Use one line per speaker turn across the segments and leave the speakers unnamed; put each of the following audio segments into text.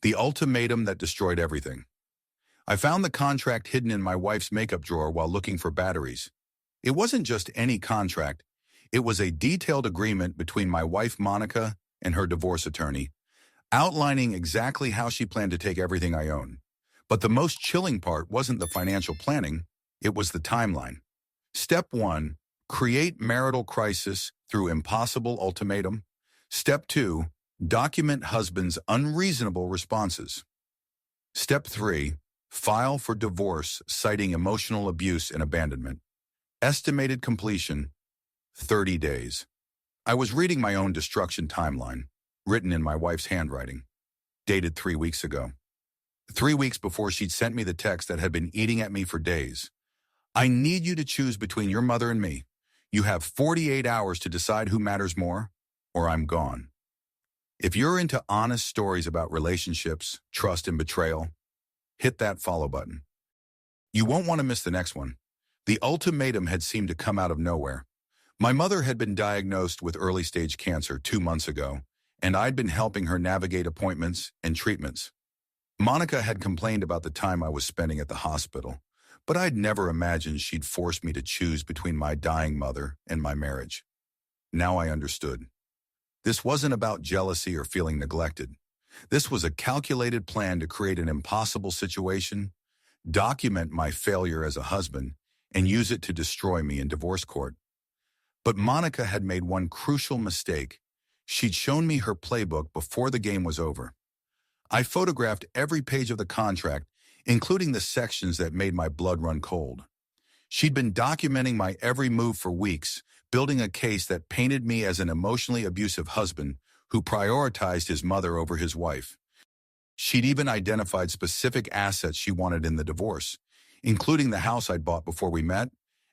The ultimatum that destroyed everything. I found the contract hidden in my wife's makeup drawer while looking for batteries. It wasn't just any contract. It was a detailed agreement between my wife Monica and her divorce attorney, outlining exactly how she planned to take everything I own. But the most chilling part wasn't the financial planning, it was the timeline. Step 1, create marital crisis through impossible ultimatum. Step 2, document husband's unreasonable responses. Step 3, file for divorce citing emotional abuse and abandonment. Estimated completion, 30 days. I was reading my own destruction timeline, written in my wife's handwriting, dated 3 weeks ago. 3 weeks before she'd sent me the text that had been eating at me for days. I need you to choose between your mother and me. You have 48 hours to decide who matters more, or I'm gone. If you're into honest stories about relationships, trust, and betrayal, hit that follow button. You won't want to miss the next one. The ultimatum had seemed to come out of nowhere. My mother had been diagnosed with early-stage cancer 2 months ago, and I'd been helping her navigate appointments and treatments. Monica had complained about the time I was spending at the hospital, but I'd never imagined she'd force me to choose between my dying mother and my marriage. Now I understood. This wasn't about jealousy or feeling neglected. This was a calculated plan to create an impossible situation, document my failure as a husband, and use it to destroy me in divorce court. But Monica had made one crucial mistake. She'd shown me her playbook before the game was over. I photographed every page of the contract, including the sections that made my blood run cold. She'd been documenting my every move for weeks, building a case that painted me as an emotionally abusive husband who prioritized his mother over his wife. She'd even identified specific assets she wanted in the divorce, including the house I'd bought before we met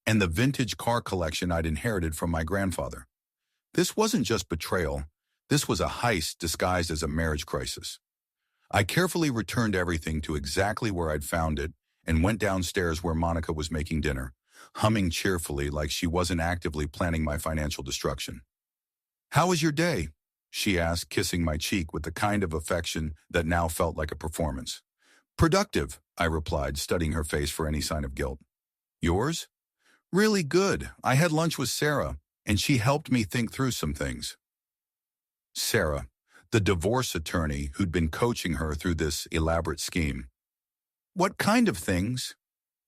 and the vintage car collection I'd inherited from my grandfather. This wasn't just betrayal. This was a heist disguised as a marriage crisis. I carefully returned everything to exactly where I'd found it and went downstairs where Monica was making dinner, humming cheerfully like she wasn't actively planning my financial destruction. "How was your day?" she asked, kissing my cheek with the kind of affection that now felt like a performance. "Productive," I replied, studying her face for any sign of guilt. "Yours?" "Really good. I had lunch with Sarah, and she helped me think through some things." Sarah, the divorce attorney who'd been coaching her through this elaborate scheme. "What kind of things?"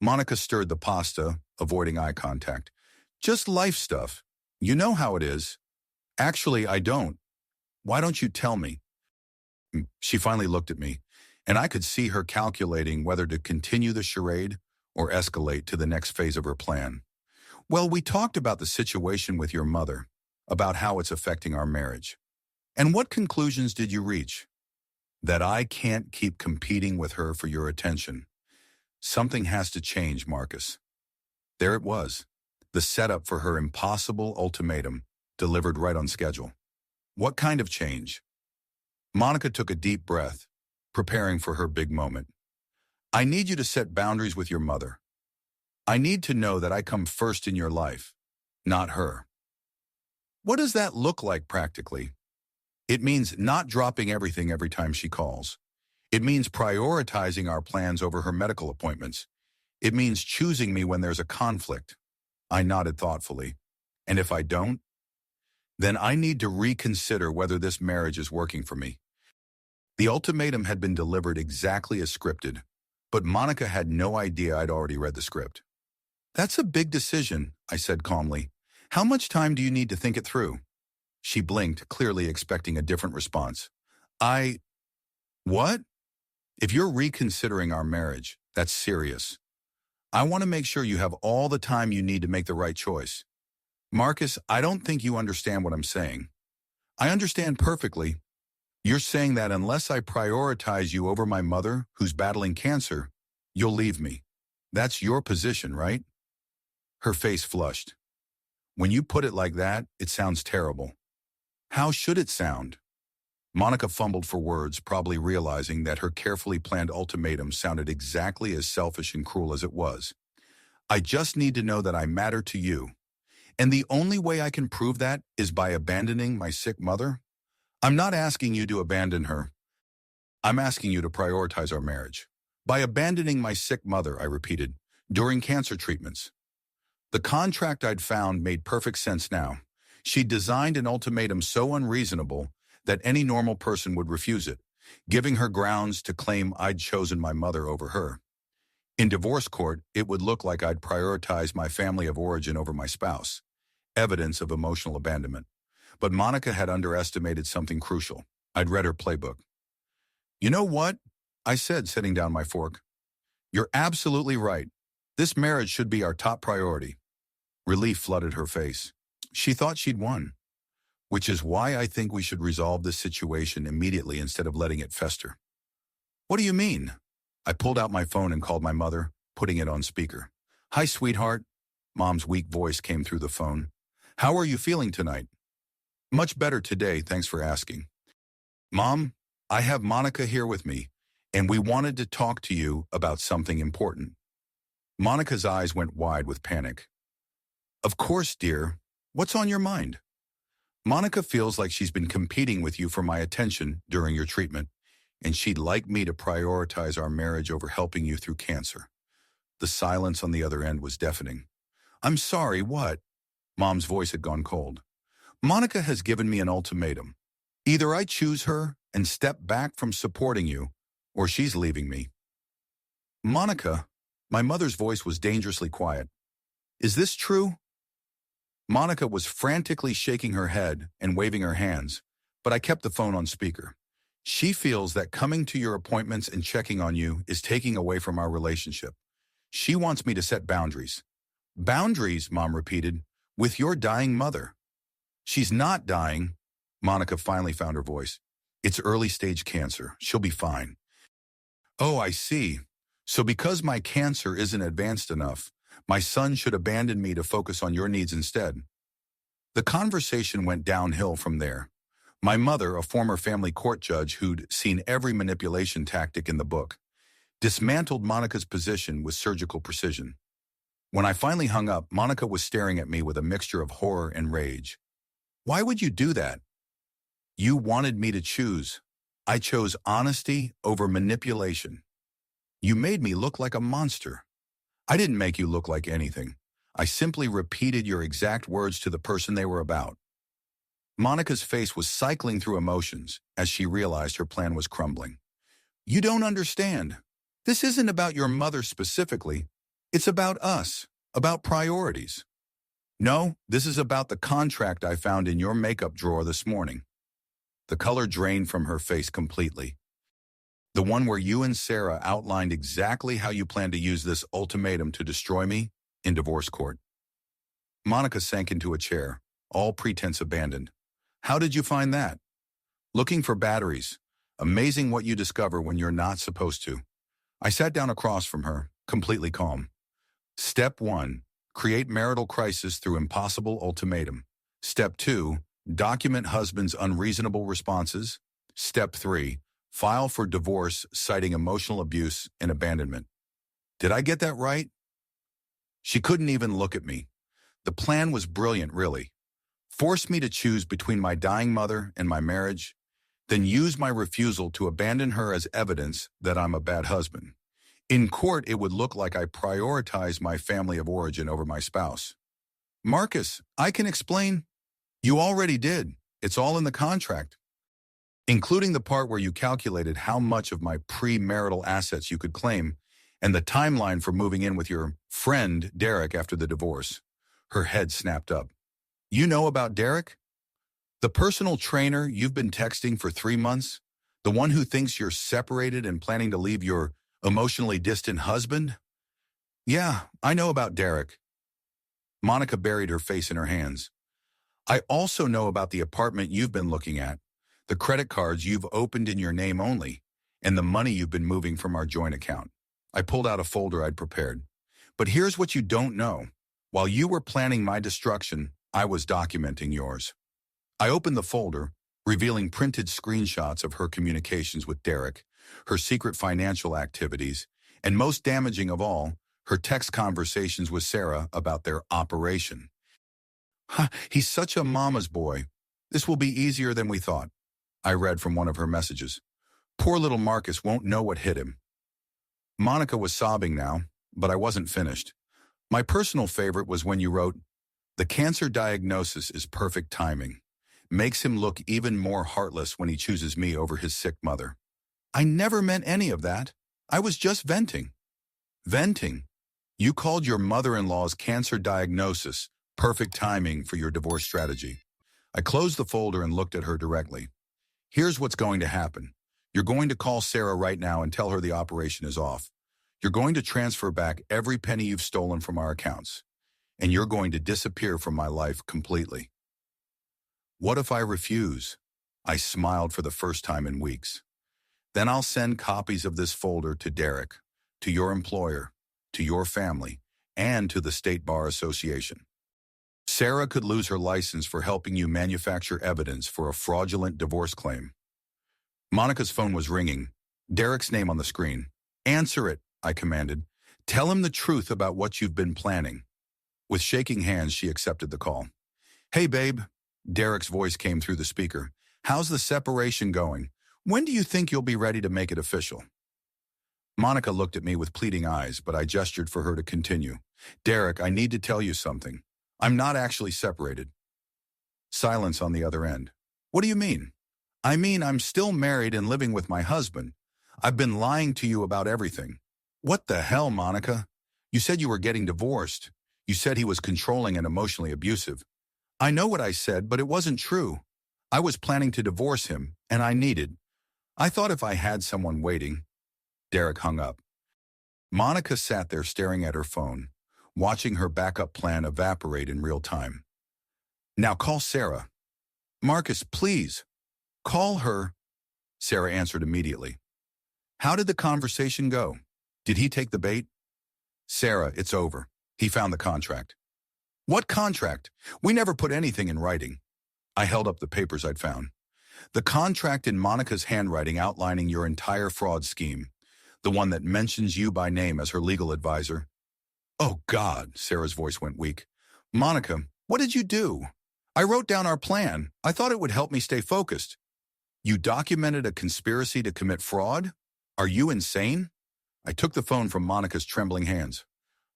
Monica stirred the pasta, avoiding eye contact. "Just life stuff. You know how it is." "Actually, I don't. Why don't you tell me?" She finally looked at me, and I could see her calculating whether to continue the charade or escalate to the next phase of her plan. "Well, we talked about the situation with your mother, about how it's affecting our marriage. And what conclusions did you reach?" "That I can't keep competing with her for your attention. Something has to change, Marcus." There it was, the setup for her impossible ultimatum, delivered right on schedule. What kind of change? Monica took a deep breath, preparing for her big moment. "I need you to set boundaries with your mother. I need to know that I come first in your life, not her." "What does that look like practically?" "It means not dropping everything every time she calls. It means prioritizing our plans over her medical appointments. It means choosing me when there's a conflict." I nodded thoughtfully. "And if I don't? Then I need to reconsider whether this marriage is working for me." The ultimatum had been delivered exactly as scripted, but Monica had no idea I'd already read the script. "That's a big decision," I said calmly. "How much time do you need to think it through?" She blinked, clearly expecting a different response. What? "If you're reconsidering our marriage, that's serious. I want to make sure you have all the time you need to make the right choice." "Marcus, I don't think you understand what I'm saying." "I understand perfectly. You're saying that unless I prioritize you over my mother, who's battling cancer, you'll leave me. That's your position, right?" Her face flushed. "When you put it like that, it sounds terrible." "How should it sound?" Monica fumbled for words, probably realizing that her carefully planned ultimatum sounded exactly as selfish and cruel as it was. "I just need to know that I matter to you. And the only way I can prove that is by abandoning my sick mother." "I'm not asking you to abandon her. I'm asking you to prioritize our marriage. By abandoning my sick mother, I repeated, during cancer treatments. The contract I'd found made perfect sense now. She'd designed an ultimatum so unreasonable that any normal person would refuse it, giving her grounds to claim I'd chosen my mother over her. In divorce court, it would look like I'd prioritized my family of origin over my spouse, evidence of emotional abandonment. But Monica had underestimated something crucial. I'd read her playbook. You know what? I said, setting down my fork. You're absolutely right. This marriage should be our top priority. Relief flooded her face. She thought she'd won, which is why I think we should resolve this situation immediately instead of letting it fester. What do you mean? I pulled out my phone and called my mother, putting it on speaker. Hi, sweetheart. Mom's weak voice came through the phone. How are you feeling tonight? Much better today, thanks for asking. Mom, I have Monica here with me, and we wanted to talk to you about something important. Monica's eyes went wide with panic. Of course, dear. What's on your mind? Monica feels like she's been competing with you for my attention during your treatment, and she'd like me to prioritize our marriage over helping you through cancer. The silence on the other end was deafening. I'm sorry, what? Mom's voice had gone cold. Monica has given me an ultimatum. Either I choose her and step back from supporting you, or she's leaving me. Monica, my mother's voice was dangerously quiet. Is this true? Monica was frantically shaking her head and waving her hands, but I kept the phone on speaker. She feels that coming to your appointments and checking on you is taking away from our relationship. She wants me to set boundaries. Boundaries, Mom repeated, with your dying mother. She's not dying. Monica finally found her voice. It's early-stage cancer. She'll be fine. Oh, I see. So because my cancer isn't advanced enough, my son should abandon me to focus on your needs instead. The conversation went downhill from there. My mother, a former family court judge who'd seen every manipulation tactic in the book, dismantled Monica's position with surgical precision. When I finally hung up, Monica was staring at me with a mixture of horror and rage. Why would you do that? You wanted me to choose. I chose honesty over manipulation. You made me look like a monster. I didn't make you look like anything. I simply repeated your exact words to the person they were about. Monica's face was cycling through emotions as she realized her plan was crumbling. You don't understand. This isn't about your mother specifically. It's about us, about priorities. No, this is about the contract I found in your makeup drawer this morning. The color drained from her face completely. The one where you and Sarah outlined exactly how you plan to use this ultimatum to destroy me in divorce court. Monica sank into a chair, all pretense abandoned. How did you find that? Looking for batteries. Amazing what you discover when you're not supposed to. I sat down across from her, completely calm. Step 1, create marital crisis through impossible ultimatum. Step 2, document husband's unreasonable responses. Step 3, file for divorce citing emotional abuse and abandonment. Did I get that right? She couldn't even look at me. The plan was brilliant, really. Force me to choose between my dying mother and my marriage, then use my refusal to abandon her as evidence that I'm a bad husband. In court, it would look like I prioritized my family of origin over my spouse. Marcus, I can explain. You already did. It's all in the contract, including the part where you calculated how much of my premarital assets you could claim and the timeline for moving in with your friend, Derek, after the divorce. Her head snapped up. You know about Derek? The personal trainer you've been texting for 3 months? The one who thinks you're separated and planning to leave your emotionally distant husband? Yeah, I know about Derek. Monica buried her face in her hands. I also know about the apartment you've been looking at, the credit cards you've opened in your name only, and the money you've been moving from our joint account. I pulled out a folder I'd prepared. But here's what you don't know. While you were planning my destruction, I was documenting yours. I opened the folder, revealing printed screenshots of her communications with Derek, her secret financial activities, and most damaging of all, her text conversations with Sarah about their operation. He's such a mama's boy. This will be easier than we thought. I read from one of her messages. Poor little Marcus won't know what hit him. Monica was sobbing now, but I wasn't finished. My personal favorite was when you wrote, "The cancer diagnosis is perfect timing. Makes him look even more heartless when he chooses me over his sick mother." I never meant any of that. I was just venting. Venting. You called your mother-in-law's cancer diagnosis perfect timing for your divorce strategy. I closed the folder and looked at her directly. Here's what's going to happen. You're going to call Sarah right now and tell her the operation is off. You're going to transfer back every penny you've stolen from our accounts. And you're going to disappear from my life completely. What if I refuse? I smiled for the first time in weeks. Then I'll send copies of this folder to Derek, to your employer, to your family, and to the State Bar Association. Sarah could lose her license for helping you manufacture evidence for a fraudulent divorce claim. Monica's phone was ringing, Derek's name on the screen. "Answer it," I commanded. "Tell him the truth about what you've been planning." With shaking hands, she accepted the call. "Hey, babe," Derek's voice came through the speaker. "How's the separation going? When do you think you'll be ready to make it official?" Monica looked at me with pleading eyes, but I gestured for her to continue. "Derek, I need to tell you something. I'm not actually separated." Silence on the other end. "What do you mean?" "I mean, I'm still married and living with my husband. I've been lying to you about everything." "What the hell, Monica? You said you were getting divorced. You said he was controlling and emotionally abusive." "I know what I said, but it wasn't true. I was planning to divorce him, and I thought if I had someone waiting." Derek hung up. Monica sat there staring at her phone, watching her backup plan evaporate in real time. "Now call Sarah." "Marcus, please. Call her." Sarah answered immediately. "How did the conversation go? Did he take the bait?" "Sarah, it's over. He found the contract." "What contract? We never put anything in writing." I held up the papers I'd found. "The contract in Monica's handwriting outlining your entire fraud scheme. The one that mentions you by name as her legal advisor." "Oh, God," Sarah's voice went weak. "Monica, what did you do?" "I wrote down our plan. I thought it would help me stay focused." "You documented a conspiracy to commit fraud? Are you insane?" I took the phone from Monica's trembling hands.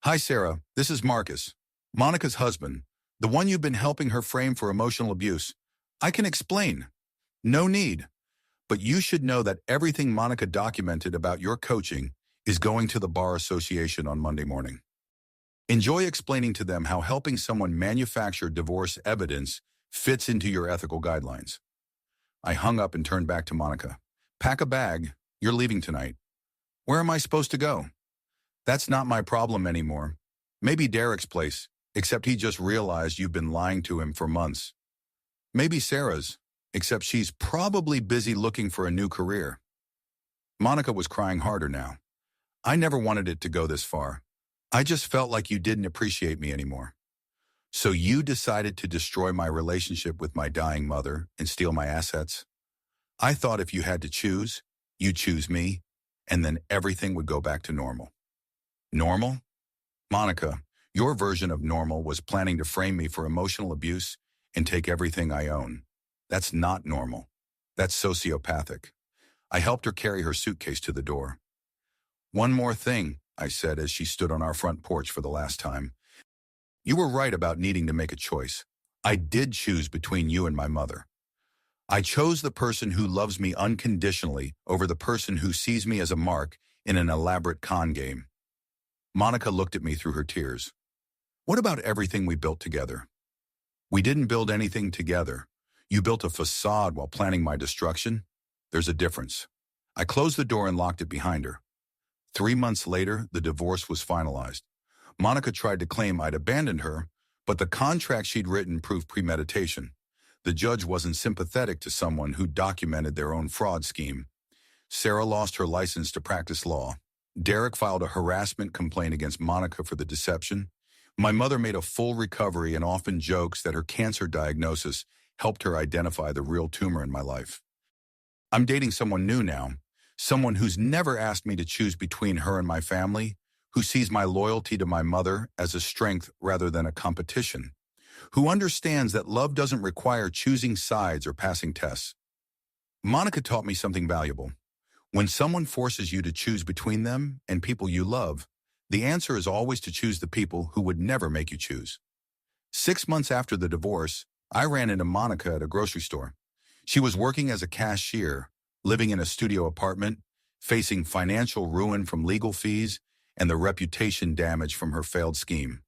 "Hi, Sarah. This is Marcus, Monica's husband, the one you've been helping her frame for emotional abuse. I can explain." "No need. But you should know that everything Monica documented about your coaching is going to the Bar Association on Monday morning. Enjoy explaining to them how helping someone manufacture divorce evidence fits into your ethical guidelines." I hung up and turned back to Monica. "Pack a bag. You're leaving tonight." "Where am I supposed to go?" "That's not my problem anymore. Maybe Derek's place, except he just realized you've been lying to him for months. Maybe Sarah's, except she's probably busy looking for a new career." Monica was crying harder now. "I never wanted it to go this far. I just felt like you didn't appreciate me anymore. So you decided to destroy my relationship with my dying mother and steal my assets? I thought if you had to choose, you'd choose me, and then everything would go back to normal." "Normal?" "Monica, your version of normal was planning to frame me for emotional abuse and take everything I own. That's not normal. That's sociopathic." I helped her carry her suitcase to the door. "One more thing," I said as she stood on our front porch for the last time. "You were right about needing to make a choice. I did choose between you and my mother. I chose the person who loves me unconditionally over the person who sees me as a mark in an elaborate con game." Monica looked at me through her tears. "What about everything we built together?" "We didn't build anything together. You built a facade while planning my destruction. There's a difference." I closed the door and locked it behind her. 3 months later, the divorce was finalized. Monica tried to claim I'd abandoned her, but the contract she'd written proved premeditation. The judge wasn't sympathetic to someone who documented their own fraud scheme. Sarah lost her license to practice law. Derek filed a harassment complaint against Monica for the deception. My mother made a full recovery and often jokes that her cancer diagnosis helped her identify the real tumor in my life. I'm dating someone new now, someone who's never asked me to choose between her and my family, who sees my loyalty to my mother as a strength rather than a competition, who understands that love doesn't require choosing sides or passing tests. Monica taught me something valuable. When someone forces you to choose between them and people you love, the answer is always to choose the people who would never make you choose. 6 months after the divorce, I ran into Monica at a grocery store. She was working as a cashier, living in a studio apartment, facing financial ruin from legal fees and the reputation damage from her failed scheme.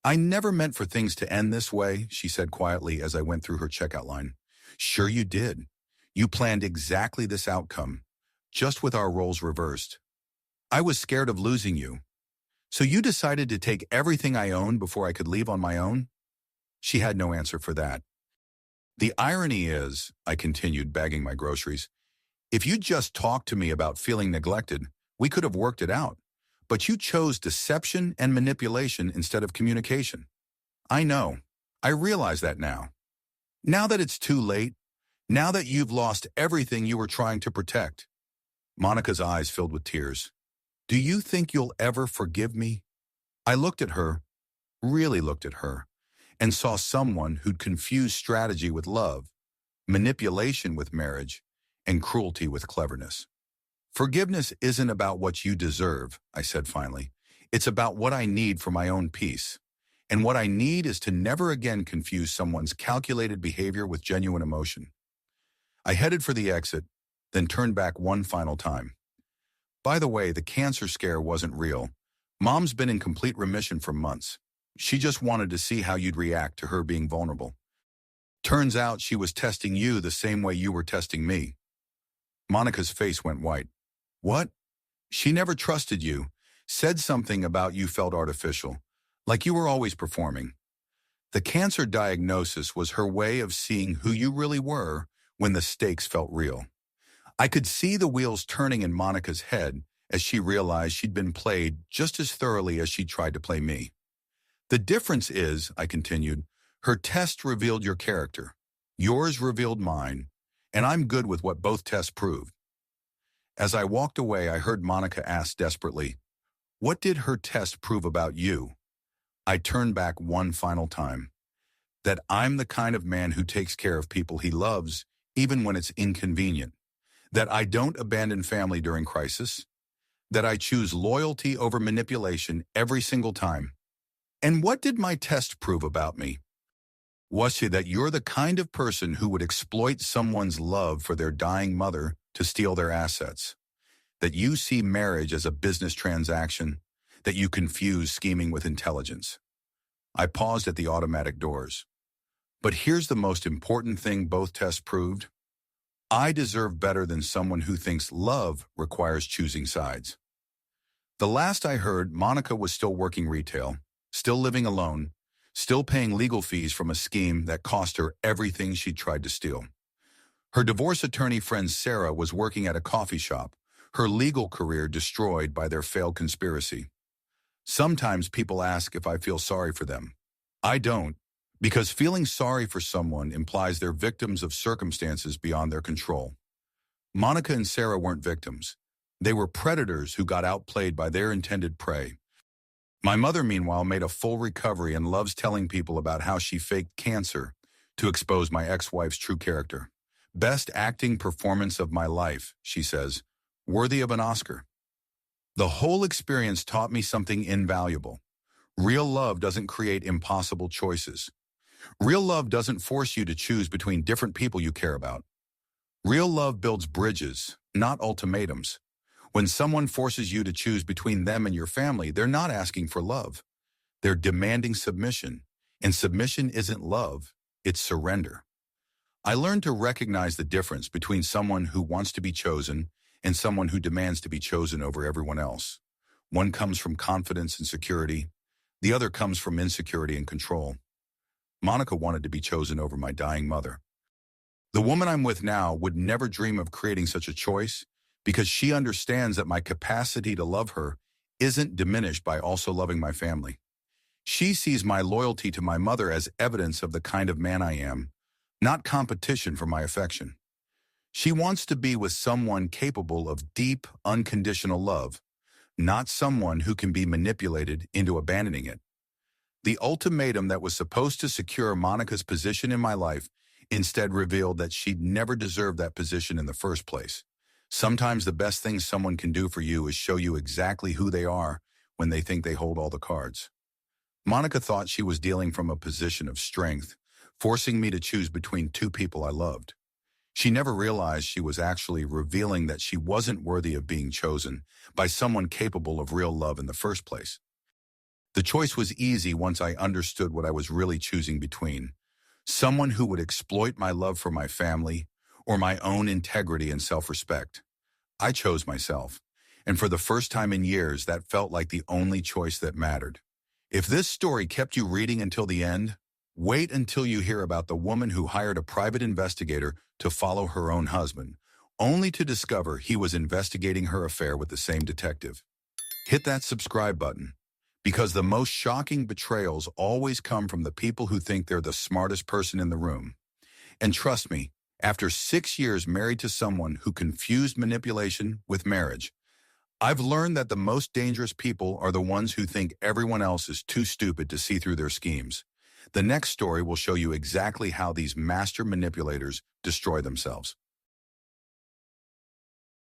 "I never meant for things to end this way," she said quietly as I went through her checkout line. "Sure you did. You planned exactly this outcome, just with our roles reversed. I was scared of losing you. So you decided to take everything I owned before I could leave on my own?" She had no answer for that. "The irony is," I continued, bagging my groceries, "if you just talked to me about feeling neglected, we could have worked it out. But you chose deception and manipulation instead of communication." "I know. I realize that now. Now that it's too late, now that you've lost everything you were trying to protect." Monica's eyes filled with tears. "Do you think you'll ever forgive me?" I looked at her, really looked at her, and saw someone who'd confused strategy with love, manipulation with marriage, and cruelty with cleverness. "Forgiveness isn't about what you deserve," I said finally. "It's about what I need for my own peace. And what I need is to never again confuse someone's calculated behavior with genuine emotion." I headed for the exit, then turned back one final time. "By the way, the cancer scare wasn't real. Mom's been in complete remission for months. She just wanted to see how you'd react to her being vulnerable. Turns out she was testing you the same way you were testing me." Monica's face went white. "What? She never trusted you, said something about you felt artificial, like you were always performing." The cancer diagnosis was her way of seeing who you really were when the stakes felt real. I could see the wheels turning in Monica's head as she realized she'd been played just as thoroughly as she tried to play me. "The difference is," I continued, "her test revealed your character. Yours revealed mine, and I'm good with what both tests proved." As I walked away, I heard Monica ask desperately, "What did her test prove about you?" I turned back one final time. That I'm the kind of man who takes care of people he loves, even when it's inconvenient. That I don't abandon family during crisis. That I choose loyalty over manipulation every single time. And what did my test prove about me? Was it that you're the kind of person who would exploit someone's love for their dying mother to steal their assets? That you see marriage as a business transaction? That you confuse scheming with intelligence? I paused at the automatic doors. But here's the most important thing both tests proved. I deserve better than someone who thinks love requires choosing sides. The last I heard, Monica was still working retail, still living alone, still paying legal fees from a scheme that cost her everything she tried to steal. Her divorce attorney friend Sarah was working at a coffee shop, her legal career destroyed by their failed conspiracy. Sometimes people ask if I feel sorry for them. I don't, because feeling sorry for someone implies they're victims of circumstances beyond their control. Monica and Sarah weren't victims. They were predators who got outplayed by their intended prey. My mother, meanwhile, made a full recovery and loves telling people about how she faked cancer to expose my ex-wife's true character. "Best acting performance of my life," she says, "worthy of an Oscar." The whole experience taught me something invaluable. Real love doesn't create impossible choices. Real love doesn't force you to choose between different people you care about. Real love builds bridges, not ultimatums. When someone forces you to choose between them and your family, they're not asking for love. They're demanding submission. And submission isn't love, it's surrender. I learned to recognize the difference between someone who wants to be chosen and someone who demands to be chosen over everyone else. One comes from confidence and security. The other comes from insecurity and control. Monica wanted to be chosen over my dying mother. The woman I'm with now would never dream of creating such a choice because she understands that my capacity to love her isn't diminished by also loving my family. She sees my loyalty to my mother as evidence of the kind of man I am, not competition for my affection. She wants to be with someone capable of deep, unconditional love, not someone who can be manipulated into abandoning it. The ultimatum that was supposed to secure Monica's position in my life instead revealed that she'd never deserved that position in the first place. Sometimes the best thing someone can do for you is show you exactly who they are when they think they hold all the cards. Monica thought she was dealing from a position of strength, forcing me to choose between two people I loved. She never realized she was actually revealing that she wasn't worthy of being chosen by someone capable of real love in the first place. The choice was easy once I understood what I was really choosing between: someone who would exploit my love for my family or my own integrity and self-respect. I chose myself, and for the first time in years, that felt like the only choice that mattered. If this story kept you reading until the end, wait until you hear about the woman who hired a private investigator to follow her own husband, only to discover he was investigating her affair with the same detective. Hit that subscribe button, because the most shocking betrayals always come from the people who think they're the smartest person in the room. And trust me, after 6 years married to someone who confused manipulation with marriage, I've learned that the most dangerous people are the ones who think everyone else is too stupid to see through their schemes. The next story will show you exactly how these master manipulators destroy themselves.